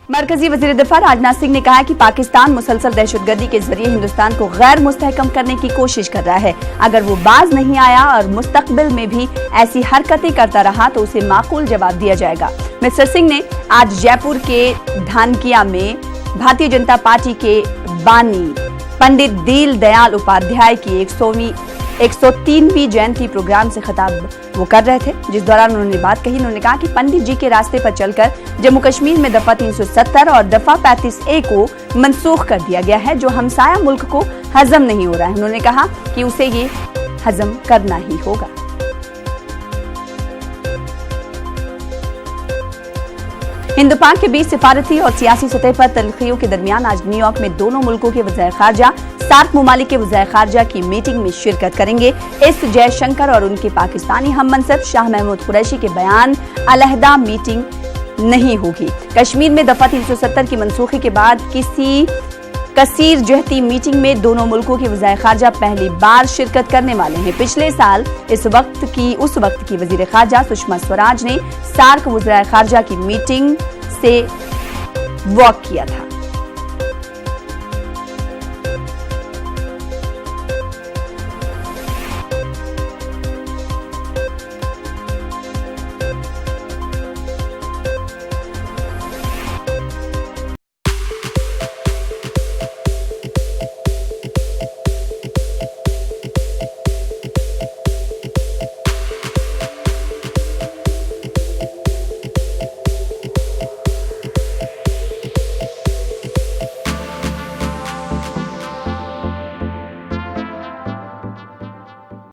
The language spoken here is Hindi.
मरकजी वजीर दिफा राजनाथ सिंह ने कहा है कि पाकिस्तान मुसलसल दहशतगर्दी के जरिए हिंदुस्तान को गैर मुस्तहकम करने की कोशिश कर रहा है। अगर वो बाज नहीं आया और मुस्तकबिल में भी ऐसी हरकतें करता रहा तो उसे माकूल जवाब दिया जाएगा। मिस्टर सिंह ने आज जयपुर के धानकिया में भारतीय जनता पार्टी के बानी पंडित दीन दयाल उपाध्याय की 103वीं जयंती प्रोग्राम से खिताब वो कर रहे थे, जिस दौरान उन्होंने बात कही। उन्होंने कहा कि पंडित जी के रास्ते पर चलकर जम्मू कश्मीर में दफा 370 और दफा 35A को मनसूख कर दिया गया है, जो हमसाया मुल्क को हजम नहीं हो रहा है। उन्होंने कहा कि उसे ये हजम करना ही होगा। हिंद पाक के बीच सिफारती और सियासी सतह पर तल्खियों के दरमियान आज न्यूयॉर्क में दोनों मुल्कों के वज़ीर खारजा, सार्क ममालिक के वज़ीर खारजा की मीटिंग में शिरकत करेंगे। एस जयशंकर और उनके पाकिस्तानी हममनसब शाह महमूद कुरैशी के बयान अलहदा मीटिंग नहीं होगी। कश्मीर में दफा 370 की मनसूखी के बाद किसी कसीर जहती मीटिंग में दोनों मुल्कों के वज़ीर खारजा पहली बार शिरकत करने वाले हैं। पिछले साल उस वक्त की वज़ीर खारजा सुषमा स्वराज ने सार्क वज़ीर खारजा की मीटिंग से वॉक किया था।